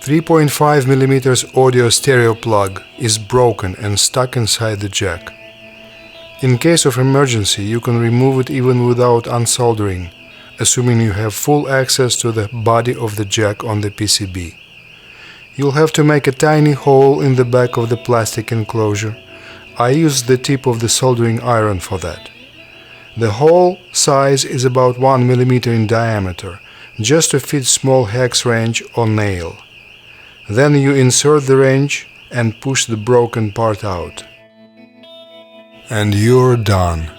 3.5mm audio stereo plug is broken and stuck inside the jack. In case of emergency, you can remove it even without unsoldering, assuming you have full access to the body of the jack on the PCB. You'll have to make a tiny hole in the back of the plastic enclosure. I used the tip of the soldering iron for that. The hole size is about 1mm in diameter, just to fit small hex wrench or nail. Then you insert the wrench and push the broken part out. And you're done.